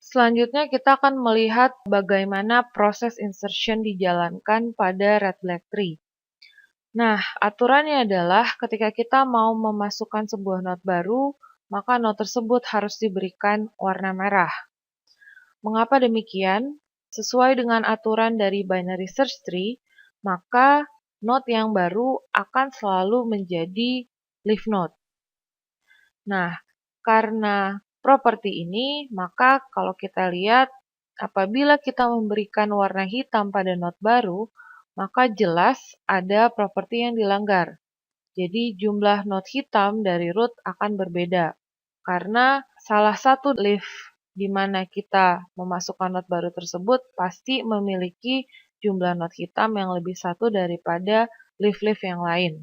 Selanjutnya kita akan melihat bagaimana proses insertion dijalankan pada Red Black Tree. Nah, aturannya adalah ketika kita mau memasukkan sebuah not baru, maka not tersebut harus diberikan warna merah. Mengapa demikian? Sesuai dengan aturan dari binary search tree, maka not yang baru akan selalu menjadi leaf node. Nah, karena properti ini, maka kalau kita lihat apabila kita memberikan warna hitam pada not baru, maka jelas ada properti yang dilanggar. Jadi jumlah not hitam dari root akan berbeda. Karena salah satu leaf di mana kita memasukkan not baru tersebut pasti memiliki jumlah not hitam yang lebih satu daripada leaf-leaf yang lain.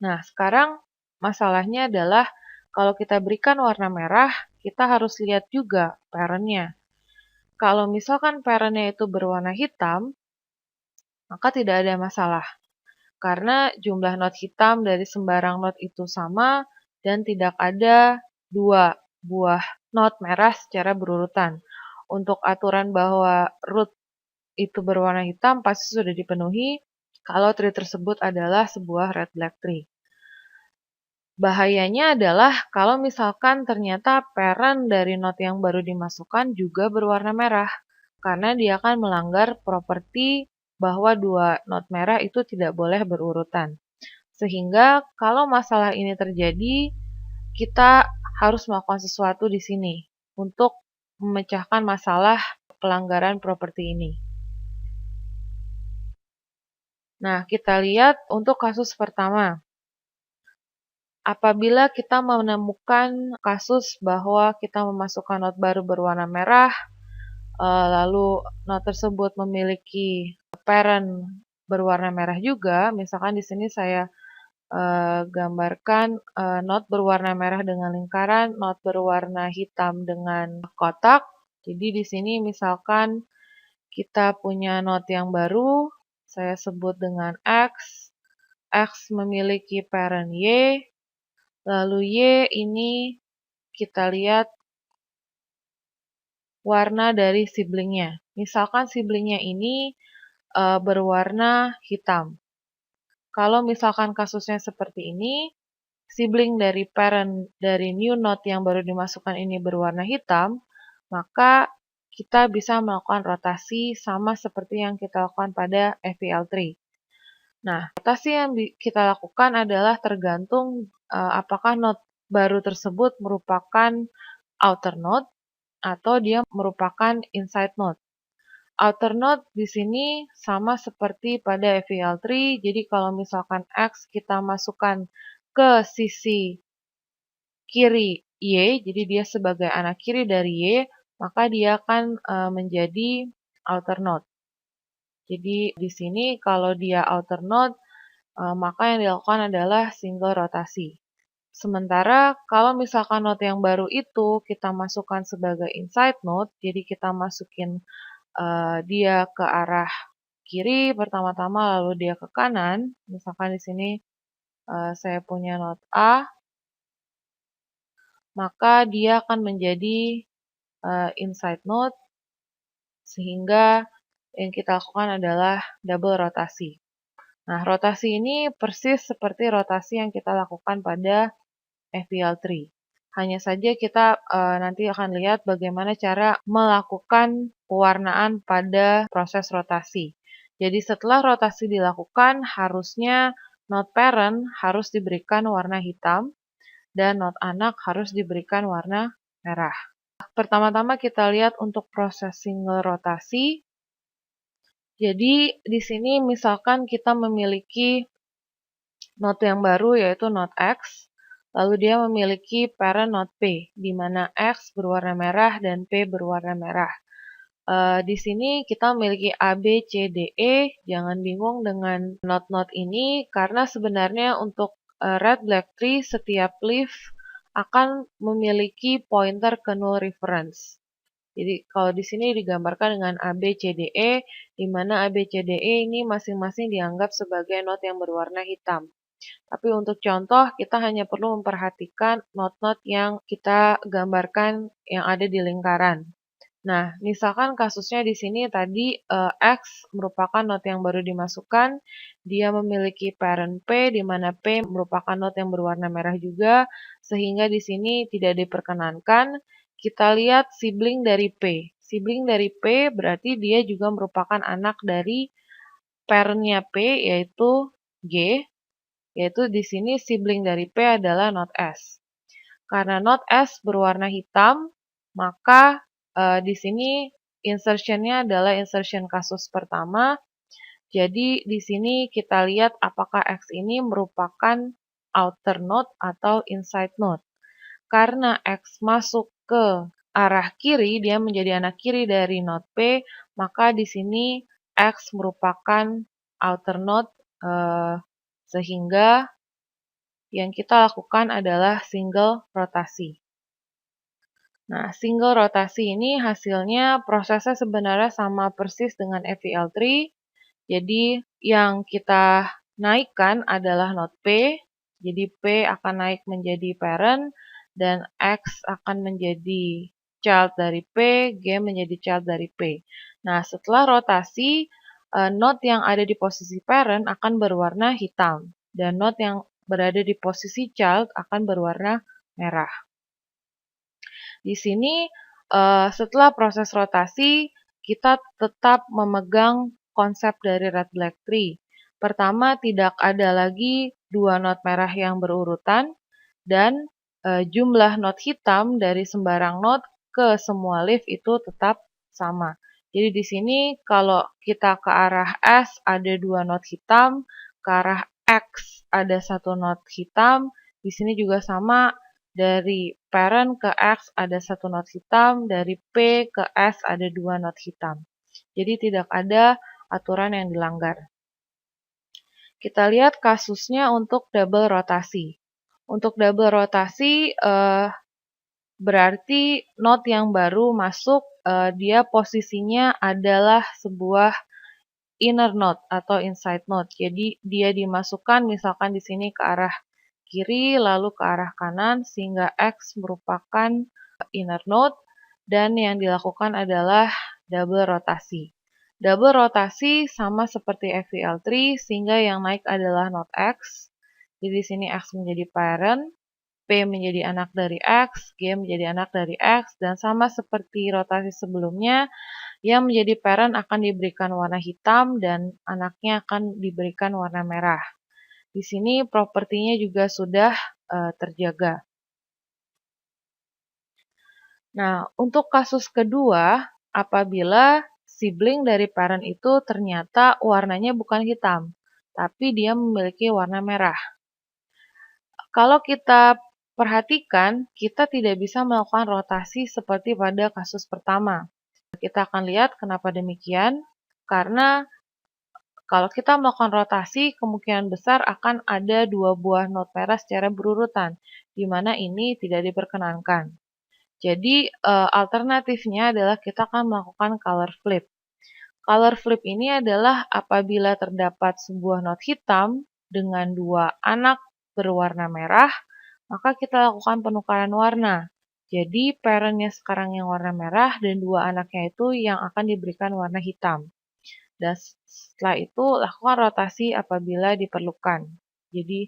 Nah, sekarang masalahnya adalah kalau kita berikan warna merah, kita harus lihat juga parent-nya. Kalau misalkan parent-nya itu berwarna hitam, maka tidak ada masalah. Karena jumlah not hitam dari sembarang not itu sama dan tidak ada dua buah not merah secara berurutan. Untuk aturan bahwa root itu berwarna hitam pasti sudah dipenuhi kalau tree tersebut adalah sebuah red black tree. Bahayanya adalah kalau misalkan ternyata parent dari not yang baru dimasukkan juga berwarna merah, karena dia akan melanggar properti bahwa dua not merah itu tidak boleh berurutan. Sehingga kalau masalah ini terjadi, kita harus melakukan sesuatu di sini untuk memecahkan masalah pelanggaran properti ini. Nah, kita lihat untuk kasus pertama. Apabila kita menemukan kasus bahwa kita memasukkan not baru berwarna merah, lalu not tersebut memiliki parent berwarna merah juga, misalkan di sini saya gambarkan not berwarna merah dengan lingkaran, not berwarna hitam dengan kotak. Jadi di sini misalkan kita punya not yang baru, saya sebut dengan X. X memiliki parent Y, lalu Y ini kita lihat warna dari siblingnya. Misalkan siblingnya ini berwarna hitam. Kalau misalkan kasusnya seperti ini, sibling dari parent dari new node yang baru dimasukkan ini berwarna hitam, maka kita bisa melakukan rotasi sama seperti yang kita lakukan pada FEL3. Nah, rotasi yang kita lakukan adalah tergantung apakah node baru tersebut merupakan outer node atau dia merupakan inside node. Outer node di sini sama seperti pada FEL3, jadi kalau misalkan X kita masukkan ke sisi kiri Y, jadi dia sebagai anak kiri dari Y, maka dia akan menjadi outer node. Jadi di sini kalau dia outer node, maka yang dilakukan adalah single rotasi. Sementara kalau misalkan node yang baru itu kita masukkan sebagai inside node, jadi kita masukin dia ke arah kiri pertama-tama lalu dia ke kanan. Misalkan di sini saya punya node A, maka dia akan menjadi inside node sehingga yang kita lakukan adalah double rotasi. Nah, rotasi ini persis seperti rotasi yang kita lakukan pada FEL3. Hanya saja kita nanti akan lihat bagaimana cara melakukan pewarnaan pada proses rotasi. Jadi setelah rotasi dilakukan, harusnya node parent harus diberikan warna hitam dan node anak harus diberikan warna merah. Pertama-tama kita lihat untuk proses single rotasi. Jadi di sini misalkan kita memiliki node yang baru yaitu node X, lalu dia memiliki parent node P, di mana X berwarna merah dan P berwarna merah. Di sini kita memiliki A, B, C, D, E. Jangan bingung dengan node-node ini karena sebenarnya untuk red black tree setiap leaf akan memiliki pointer ke null reference. Jadi kalau di sini digambarkan dengan A, B, C, D, E, di mana A, B, C, D, E ini masing-masing dianggap sebagai node yang berwarna hitam. Tapi untuk contoh, kita hanya perlu memperhatikan node-node yang kita gambarkan yang ada di lingkaran. Nah, misalkan kasusnya di sini tadi X merupakan not yang baru dimasukkan, dia memiliki parent P, di mana P merupakan not yang berwarna merah juga, sehingga di sini tidak diperkenankan. Kita lihat sibling dari P. Sibling dari P berarti dia juga merupakan anak dari parent-nya P, yaitu G, yaitu di sini sibling dari P adalah not S. Karena not S berwarna hitam, maka di sini insertion-nya adalah insertion kasus pertama. Jadi di sini kita lihat apakah X ini merupakan outer node atau inside node. Karena X masuk ke arah kiri, dia menjadi anak kiri dari node P, maka di sini X merupakan outer node, sehingga yang kita lakukan adalah single rotasi. Nah, single rotasi ini hasilnya prosesnya sebenarnya sama persis dengan FEL3. Jadi, yang kita naikkan adalah node P. Jadi, P akan naik menjadi parent, dan X akan menjadi child dari P, G menjadi child dari P. Nah, setelah rotasi, node yang ada di posisi parent akan berwarna hitam, dan node yang berada di posisi child akan berwarna merah. Di sini, setelah proses rotasi, kita tetap memegang konsep dari red black tree. Pertama, tidak ada lagi dua not merah yang berurutan, dan jumlah not hitam dari sembarang not ke semua leaf itu tetap sama. Jadi di sini kalau kita ke arah S ada dua not hitam, ke arah X ada satu not hitam, di sini juga sama. Dari parent ke X ada satu not hitam, dari P ke S ada dua not hitam. Jadi tidak ada aturan yang dilanggar. Kita lihat kasusnya untuk double rotasi. Untuk double rotasi berarti not yang baru masuk, dia posisinya adalah sebuah inner node atau inside node. Jadi dia dimasukkan misalkan di sini ke arah kiri lalu ke arah kanan sehingga X merupakan inner node, dan yang dilakukan adalah double rotasi. Double rotasi sama seperti FEL3 sehingga yang naik adalah node X. Jadi di sini X menjadi parent, P menjadi anak dari X, G menjadi anak dari X, dan sama seperti rotasi sebelumnya, yang menjadi parent akan diberikan warna hitam dan anaknya akan diberikan warna merah. Di sini propertinya juga sudah terjaga. Nah, untuk kasus kedua, apabila sibling dari parent itu ternyata warnanya bukan hitam, tapi dia memiliki warna merah. Kalau kita perhatikan, kita tidak bisa melakukan rotasi seperti pada kasus pertama. Kita akan lihat kenapa demikian, karena kalau kita melakukan rotasi, kemungkinan besar akan ada dua buah not merah secara berurutan, di mana ini tidak diperkenankan. Jadi, alternatifnya adalah kita akan melakukan color flip. Color flip ini adalah apabila terdapat sebuah not hitam dengan dua anak berwarna merah, maka kita lakukan penukaran warna. Jadi, parent-nya sekarang yang warna merah dan dua anaknya itu yang akan diberikan warna hitam. Dan setelah itu lakukan rotasi apabila diperlukan. Jadi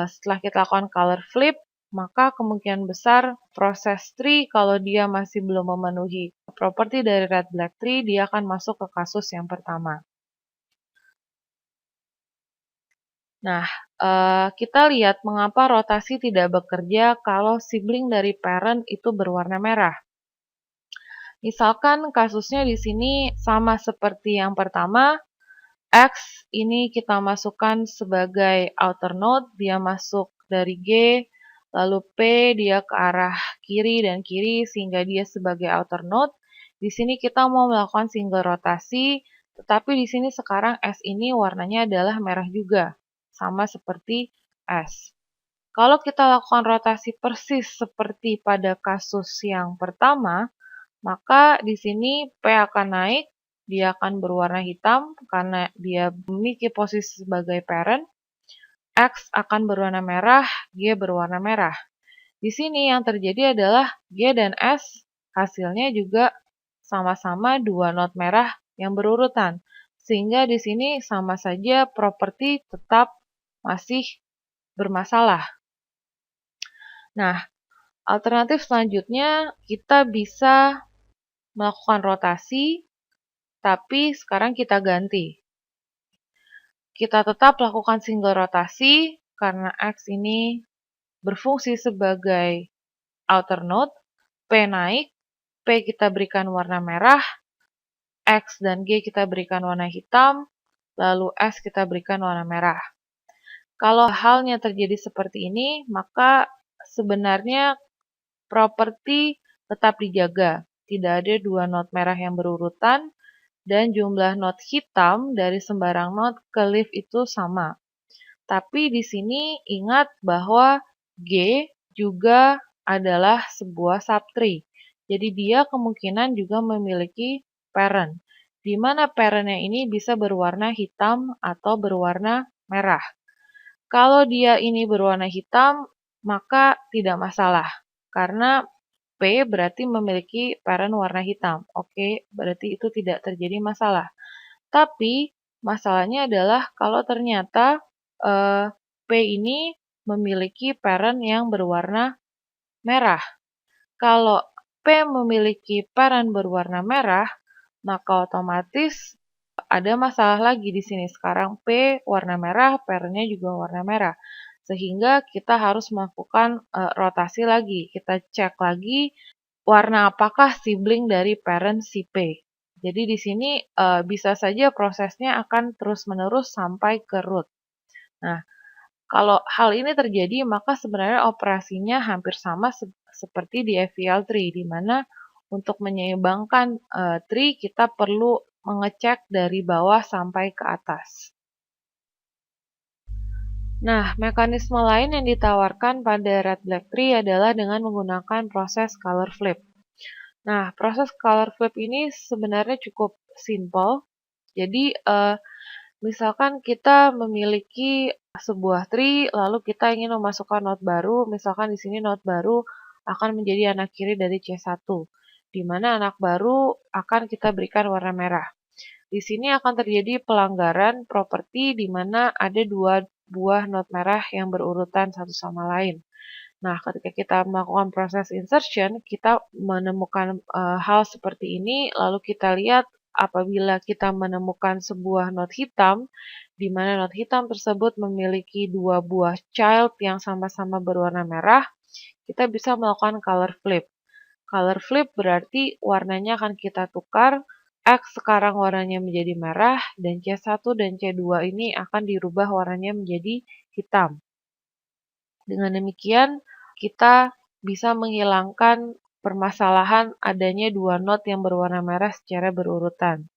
setelah kita lakukan color flip, maka kemungkinan besar proses tree kalau dia masih belum memenuhi properti dari red black tree, dia akan masuk ke kasus yang pertama. Nah, kita lihat mengapa rotasi tidak bekerja kalau sibling dari parent itu berwarna merah. Misalkan kasusnya di sini sama seperti yang pertama, X ini kita masukkan sebagai outer node, dia masuk dari G, lalu P dia ke arah kiri dan kiri sehingga dia sebagai outer node. Di sini kita mau melakukan single rotasi, tetapi di sini sekarang S ini warnanya adalah merah juga, sama seperti S. Kalau kita lakukan rotasi persis seperti pada kasus yang pertama, maka di sini P akan naik, dia akan berwarna hitam karena dia memiliki posisi sebagai parent. X akan berwarna merah, G berwarna merah. Di sini yang terjadi adalah G dan S hasilnya juga sama-sama dua not merah yang berurutan. Sehingga di sini sama saja properti tetap masih bermasalah. Nah, alternatif selanjutnya kita bisa melakukan rotasi, tapi sekarang kita ganti. Kita tetap lakukan single rotasi karena X ini berfungsi sebagai outer node, P naik, P kita berikan warna merah, X dan G kita berikan warna hitam, lalu S kita berikan warna merah. Kalau halnya terjadi seperti ini, maka sebenarnya properti tetap dijaga. Tidak ada dua not merah yang berurutan, dan jumlah not hitam dari sembarang not ke leaf itu sama. Tapi di sini ingat bahwa G juga adalah sebuah subtree. Jadi dia kemungkinan juga memiliki parent, di mana parentnya ini bisa berwarna hitam atau berwarna merah. Kalau dia ini berwarna hitam, maka tidak masalah, karena P berarti memiliki parent warna hitam. Oke, berarti itu tidak terjadi masalah. Tapi masalahnya adalah kalau ternyata P ini memiliki parent yang berwarna merah. Kalau P memiliki parent berwarna merah, maka otomatis ada masalah lagi di sini. Sekarang P warna merah, parentnya juga warna merah. Sehingga kita harus melakukan rotasi lagi. Kita cek lagi warna apakah sibling dari parent si P. Jadi di sini bisa saja prosesnya akan terus-menerus sampai ke root. Nah, kalau hal ini terjadi, maka sebenarnya operasinya hampir sama seperti di FEL tree, di mana untuk menyeimbangkan tree kita perlu mengecek dari bawah sampai ke atas. Nah, mekanisme lain yang ditawarkan pada red-black tree adalah dengan menggunakan proses color flip. Nah, proses color flip ini sebenarnya cukup simple. Jadi, misalkan kita memiliki sebuah tree, lalu kita ingin memasukkan node baru, misalkan di sini node baru akan menjadi anak kiri dari C1, di mana anak baru akan kita berikan warna merah. Di sini akan terjadi pelanggaran properti di mana ada dua buah node merah yang berurutan satu sama lain. Nah, ketika kita melakukan proses insertion, kita menemukan hal seperti ini, lalu kita lihat apabila kita menemukan sebuah not hitam, di mana not hitam tersebut memiliki dua buah child yang sama-sama berwarna merah, kita bisa melakukan color flip. Color flip berarti warnanya akan kita tukar, X sekarang warnanya menjadi merah, dan C1 dan C2 ini akan dirubah warnanya menjadi hitam. Dengan demikian, kita bisa menghilangkan permasalahan adanya dua not yang berwarna merah secara berurutan.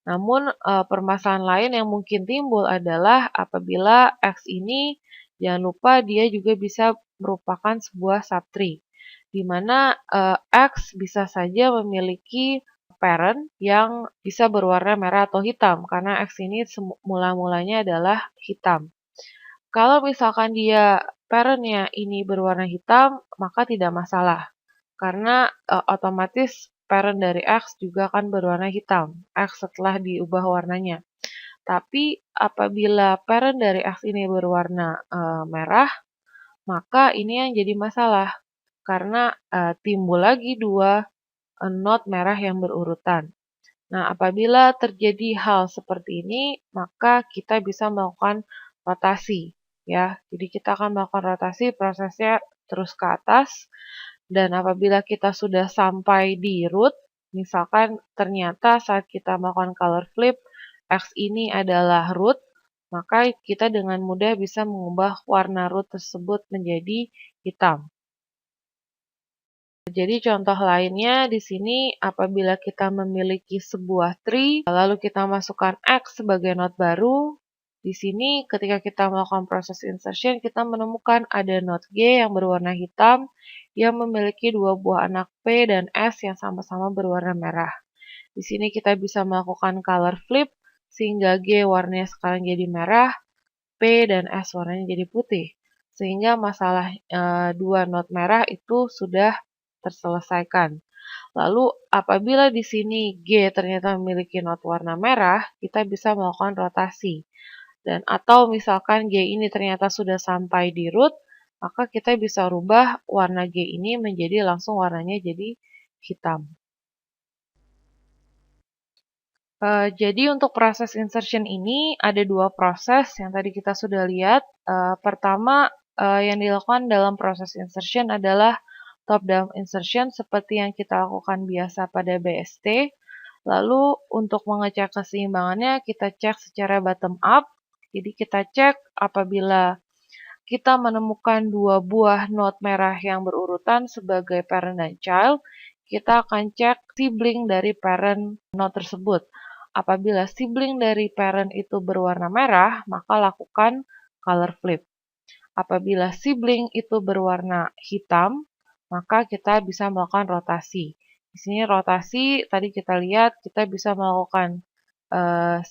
Namun, permasalahan lain yang mungkin timbul adalah apabila X ini, jangan lupa dia juga bisa merupakan sebuah subtree, di mana X bisa saja memiliki parent yang bisa berwarna merah atau hitam, karena X ini mula-mulanya adalah hitam. Kalau misalkan dia parent-nya ini berwarna hitam, maka tidak masalah. Karena otomatis parent dari X juga akan berwarna hitam, X setelah diubah warnanya. Tapi apabila parent dari X ini berwarna merah, maka ini yang jadi masalah. Karena timbul lagi dua not merah yang berurutan. Nah, apabila terjadi hal seperti ini, maka kita bisa melakukan rotasi. Ya, jadi kita akan melakukan rotasi, prosesnya terus ke atas, dan apabila kita sudah sampai di root, misalkan ternyata saat kita melakukan color flip, X ini adalah root, maka kita dengan mudah bisa mengubah warna root tersebut menjadi hitam. Jadi contoh lainnya di sini apabila kita memiliki sebuah tree, lalu kita masukkan X sebagai node baru, di sini ketika kita melakukan proses insertion, kita menemukan ada node G yang berwarna hitam yang memiliki dua buah anak P dan S yang sama-sama berwarna merah. Di sini kita bisa melakukan color flip sehingga G warnanya sekarang jadi merah, P dan S warnanya jadi putih. Sehingga masalah dua node merah itu sudah terselesaikan. Lalu apabila di sini G ternyata memiliki not warna merah, kita bisa melakukan rotasi. Dan atau misalkan G ini ternyata sudah sampai di root, maka kita bisa rubah warna G ini menjadi langsung warnanya jadi hitam. Jadi untuk proses insertion ini ada dua proses yang tadi kita sudah lihat. Pertama, yang dilakukan dalam proses insertion adalah top-down insertion seperti yang kita lakukan biasa pada BST. Lalu untuk mengecek keseimbangannya kita cek secara bottom up. Jadi kita cek apabila kita menemukan dua buah not merah yang berurutan sebagai parent dan child, kita akan cek sibling dari parent not tersebut. Apabila sibling dari parent itu berwarna merah, maka lakukan color flip. Apabila sibling itu berwarna hitam, maka kita bisa melakukan rotasi. Di sini rotasi, tadi kita lihat kita bisa melakukan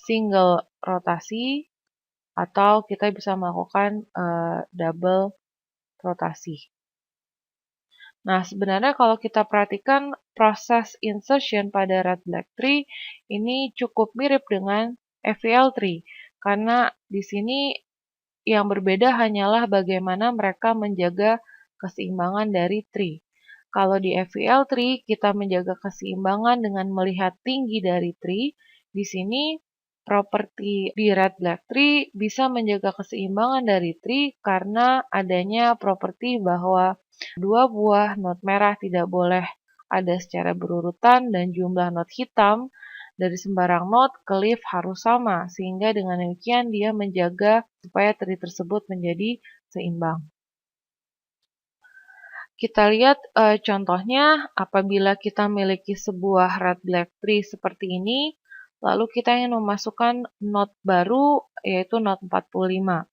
single rotasi, atau kita bisa melakukan double rotasi. Nah, sebenarnya kalau kita perhatikan proses insertion pada red black tree ini cukup mirip dengan FVL tree, karena di sini yang berbeda hanyalah bagaimana mereka menjaga keseimbangan dari tree. Kalau di FVL tree kita menjaga keseimbangan dengan melihat tinggi dari tree, di sini properti di red black tree bisa menjaga keseimbangan dari tree karena adanya properti bahwa dua buah not merah tidak boleh ada secara berurutan dan jumlah not hitam dari sembarang not ke leaf harus sama, sehingga dengan demikian dia menjaga supaya tree tersebut menjadi seimbang. Kita lihat contohnya apabila kita memiliki sebuah red black tree seperti ini, lalu kita ingin memasukkan not baru yaitu not 45.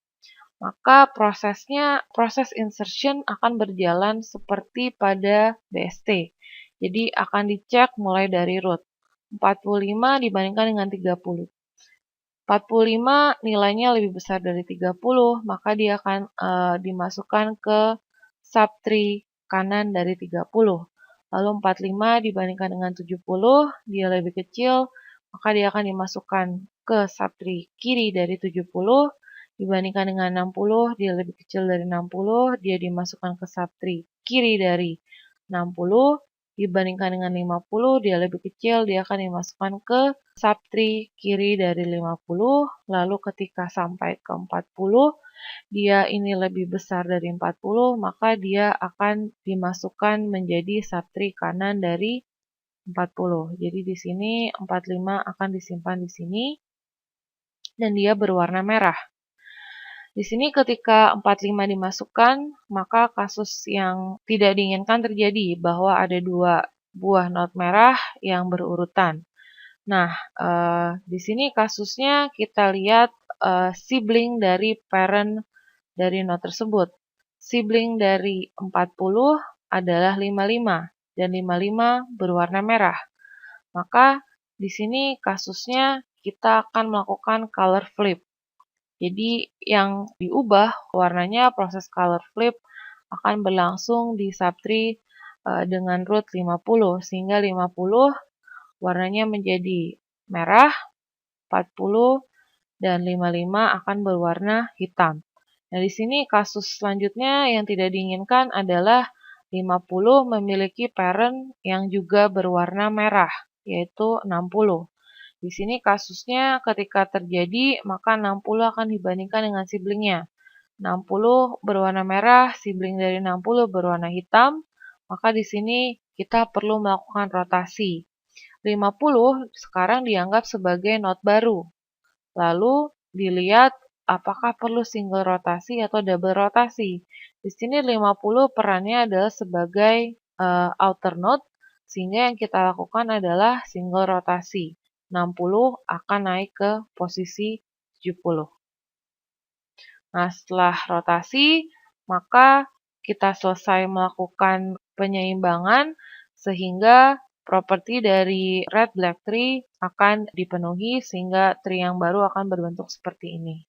Maka proses insertion akan berjalan seperti pada BST. Jadi akan dicek mulai dari root. 45 dibandingkan dengan 30. 45 nilainya lebih besar dari 30, maka dia akan dimasukkan ke subtree kanan dari 30. Lalu 45 dibandingkan dengan 70, dia lebih kecil, maka dia akan dimasukkan ke subtree kiri dari 70. Dibandingkan dengan 60, dia lebih kecil dari 60, dia dimasukkan ke subtree kiri dari 60. Dibandingkan dengan 50, dia lebih kecil, dia akan dimasukkan ke subtree kiri dari 50. Lalu ketika sampai ke 40, dia ini lebih besar dari 40, maka dia akan dimasukkan menjadi subtree kanan dari 40. Jadi di sini 45 akan disimpan di sini dan dia berwarna merah. Di sini ketika 45 dimasukkan, maka kasus yang tidak diinginkan terjadi bahwa ada dua buah not merah yang berurutan. Nah, di sini kasusnya kita lihat sibling dari parent dari not tersebut. Sibling dari 40 adalah 55 dan 55 berwarna merah. Maka di sini kasusnya kita akan melakukan color flip. Jadi yang diubah warnanya proses color flip akan berlangsung di subtree dengan root 50 sehingga 50 warnanya menjadi merah, 40 dan 55 akan berwarna hitam. Nah, di sini kasus selanjutnya yang tidak diinginkan adalah 50 memiliki parent yang juga berwarna merah, yaitu 60. Di sini kasusnya ketika terjadi, maka 60 akan dibandingkan dengan siblingnya. 60 berwarna merah, sibling dari 60 berwarna hitam, maka di sini kita perlu melakukan rotasi. 50 sekarang dianggap sebagai not baru. Lalu dilihat apakah perlu single rotasi atau double rotasi. Di sini 50 perannya adalah sebagai outer node, sehingga yang kita lakukan adalah single rotasi. 60 akan naik ke posisi 70. Nah, setelah rotasi, maka kita selesai melakukan penyeimbangan sehingga properti dari red black tree akan dipenuhi sehingga tree yang baru akan berbentuk seperti ini.